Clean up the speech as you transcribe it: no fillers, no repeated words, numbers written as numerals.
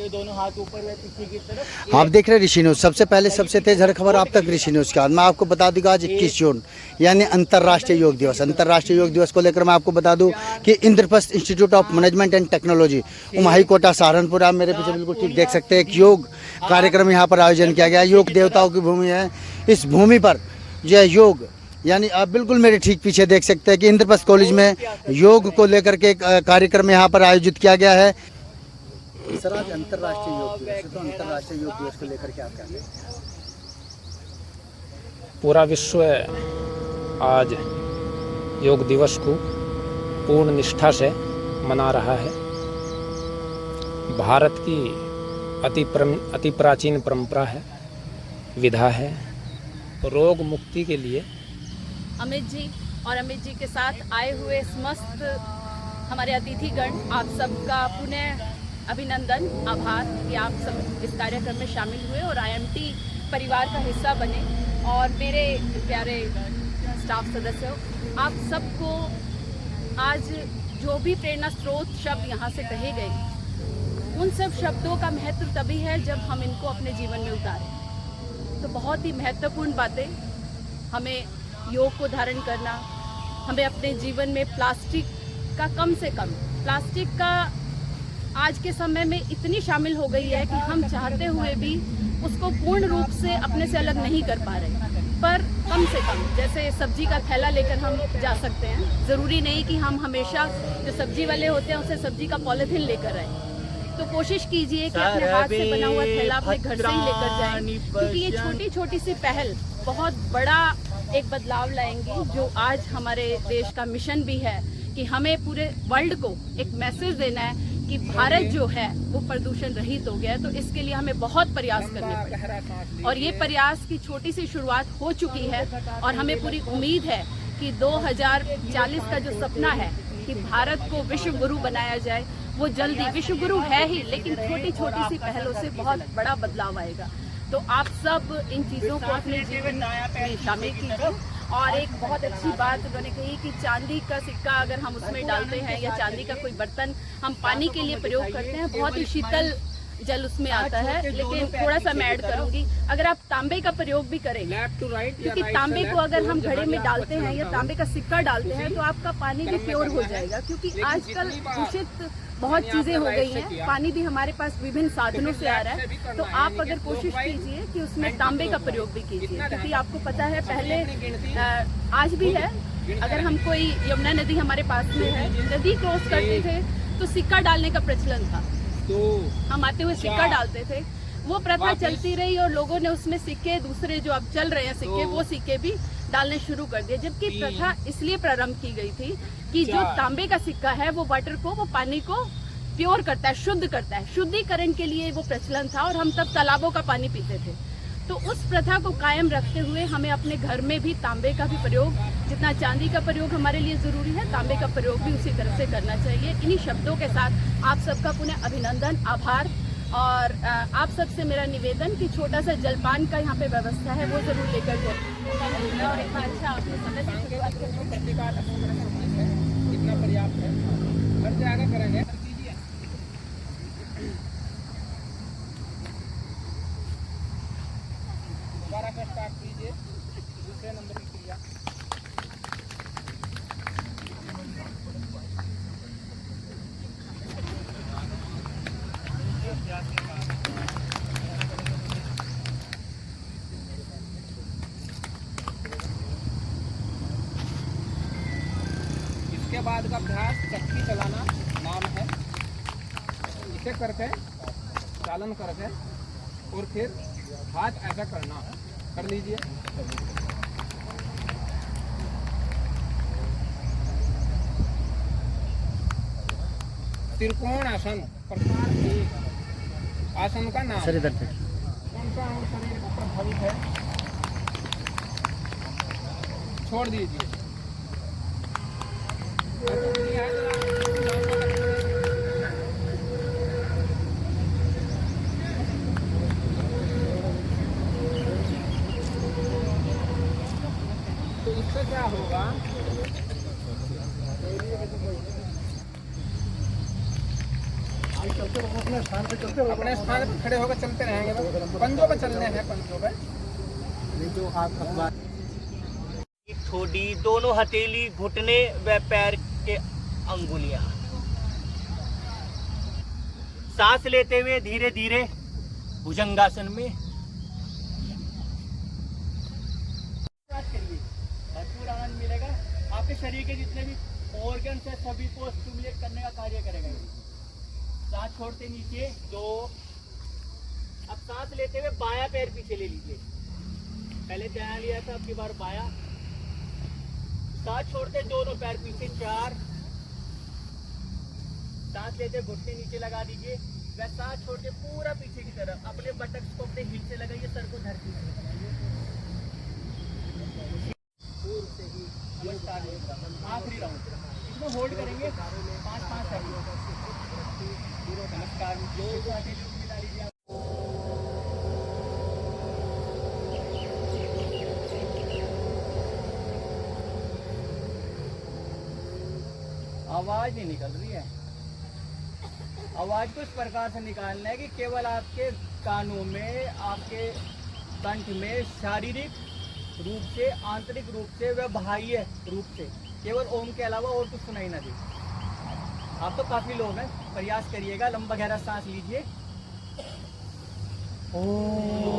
हुए, दोनों हाथ ऊपर हुए पीछे की तरफ। आप देख रहे हैं ऋषि न्यूज़, सबसे पहले सबसे तेज हर खबर आप तक ऋषि न्यूज़ के बाद। मैं आपको बता दूंगा आज 21 जून यानी अंतर्राष्ट्रीय योग दिवस। अंतर्राष्ट्रीय योग दिवस को लेकर मैं आपको बता दूं कि Indraprastha institute of management and technology Umahi Kota Saharanpur, आप मेरे पीछे बिल्कुल ठीक देख सकते हैं, एक योग कार्यक्रम यहाँ पर आयोजन किया गया। योग देवताओं की भूमि है। इस भूमि पर यह योग यानी आप बिल्कुल मेरे ठीक पीछे देख सकते हैं कि इंद्रप्रस्थ कॉलेज में योग को लेकर के एक कार्यक्रम यहाँ पर आयोजित किया गया है। सर आज अंतर्राष्ट्रीय योग दिवस है, तो अंतर्राष्ट्रीय योग दिवस को लेकर के आप क्या कहेंगे? पूरा विश्व आज योग दिवस को पूर्ण निष्ठा से मना रहा है। भारत की अति प्राचीन परंपरा है, विधा है। रोग मुक्ति के लिए अमित जी और अमित जी के साथ आए हुए समस्त हमारे अतिथिगण, आप सबका पुनः अभिनंदन, आभार कि आप सब इस कार्यक्रम में शामिल हुए और IMT परिवार का हिस्सा बने। और मेरे प्यारे स्टाफ सदस्यों, आप सबको आज जो भी प्रेरणा स्रोत शब्द यहाँ से कहे गए, उन सब शब्दों का महत्व तभी है जब हम इनको अपने जीवन में उतारें। तो बहुत ही महत्वपूर्ण बातें, हमें योग को धारण करना, हमें अपने जीवन में प्लास्टिक का कम से कम, प्लास्टिक का आज के समय में इतनी शामिल हो गई है कि हम चाहते हुए भी उसको पूर्ण रूप से अपने से अलग नहीं कर पा रहे, पर कम से कम जैसे सब्जी का थैला लेकर हम जा सकते हैं, ज़रूरी नहीं कि हम हमेशा जो सब्जी वाले होते हैं उससे सब्जी का पॉलीथीन लेकर आए। तो कोशिश कीजिए कि अपने हाथ से बना हुआ थैला अपने घर से ही लेकर जाएं, क्योंकि ये छोटी छोटी सी पहल बहुत बड़ा एक बदलाव लाएंगी, जो आज हमारे देश का मिशन भी है कि हमें पूरे वर्ल्ड को एक मैसेज देना है कि भारत जो है वो प्रदूषण रहित हो गया है। तो इसके लिए हमें बहुत प्रयास करने पड़ेंगे और ये प्रयास की छोटी सी शुरुआत हो चुकी है और हमें पूरी उम्मीद है कि 2040 का जो सपना है कि भारत को विश्व गुरु बनाया जाए, वो जल्दी, विश्व गुरु है ही, लेकिन छोटी छोटी सी पहलों से बहुत बड़ा बदलाव आएगा। तो आप सब इन चीज़ों को अपने जीवन में शामिल कीजिए। और एक बहुत अच्छी बात उन्होंने कही कि चांदी का सिक्का अगर हम उसमें डालते हैं या चांदी का कोई बर्तन हम पानी के लिए प्रयोग करते हैं, बहुत ही शीतल जल उसमें आता है। लेकिन थोड़ा सा मैं ऐड करूंगी, अगर आप तांबे का प्रयोग भी करें, क्योंकि तांबे को अगर हम घड़े में डालते हैं या तांबे का सिक्का डालते हैं तो आपका पानी भी प्योर हो जाएगा, क्योंकि आजकल दूषित बहुत चीज़ें हो गई हैं, पानी भी हमारे पास विभिन्न साधनों से आ रहा है। तो आप अगर कोशिश कीजिए कि उसमें तांबे का प्रयोग भी कीजिए, क्योंकि आपको पता है पहले आज भी है, अगर हम कोई यमुना नदी हमारे पास में है, नदी क्रॉस करते थे तो सिक्का डालने का प्रचलन था, तो हम आते हुए सिक्का डालते थे। वो प्रथा चलती रही और लोगों ने उसमें सिक्के, दूसरे जो अब चल रहे हैं सिक्के, वो सिक्के भी डालने शुरू कर दिए। जबकि प्रथा इसलिए प्रारंभ की गई थी कि जो तांबे का सिक्का है वो वाटर को, वो पानी को प्योर करता है, शुद्ध करता है, शुद्धिकरण के लिए वो प्रचलन था और हम तब तालाबों का पानी पीते थे। तो उस प्रथा को कायम रखते हुए हमें अपने घर में भी तांबे का भी प्रयोग, जितना चांदी का प्रयोग हमारे लिए ज़रूरी है, तांबे का प्रयोग भी उसी तरह से करना चाहिए। इन्हीं शब्दों के साथ आप सबका पुनः अभिनंदन, आभार। और आप सबसे मेरा निवेदन कि छोटा सा जलपान का यहाँ पे व्यवस्था है, वो ज़रूर लेकर जाए। और इतना अच्छा आपने समय से शुरुआत की, इतना पर्याप्त है, हर जगह करेंगे। दोबारा का स्टार्ट कीजिए, दूसरे नंबर की क्रिया। इसके बाद का अभ्यास चक्की चलाना नाम है। इसे करके चालन करके और फिर हाथ ऐसा करना है, कर लीजिए। त्रिकोण आसन प्रकार एक आसन का नाम। सर इधर पे कौन सा अंग शरीर को प्रभावित है छोड़ दीजिए। तो इससे क्या होगा, अपने स्थान पर खड़े होकर चलते रहेंगे बस। पंजों पे चलने हैं, पंजों पे। ठोडी, दोनों हथेली, घुटने व पैर के अंगुलियां। सांस लेते हुए धीरे धीरे भुजंगासन में भरपूर आनंद मिलेगा। आपके शरीर के जितने भी ऑर्गन्स है सभी को स्टिमुलेट करने का कार्य करेगा। सांस छोड़ते नीचे 2। अब सांस लेते हुए बाया पैर पीछे ले लीजिए। पहले दाया लिया था, अब की बार बाया। सांस छोड़ते दोनों पैर पीछे 4। सांस लेते घुटने नीचे लगा दीजिए। वह सांस छोड़ के पूरा पीछे की तरफ अपने बटक्स को अपने हिल से लगाइए, सर को धरती से लगाइए। पूर्व से ही नमस्कार। आखिरी राउंड इसमें होल्ड करेंगे 5-5 सेकंड। नमस्कार मिला लीजिए। आवाज नहीं निकल रही है। आवाज को इस प्रकार से निकालना है कि केवल आपके कानों में, आपके कंठ में शारीरिक रूप से, आंतरिक रूप से व बाह्य रूप से केवल ओम के अलावा और कुछ सुनाई ना दे। आप तो काफी लोग हैं, प्रयास करिएगा। लंबा गहरा सांस लीजिए। ओम।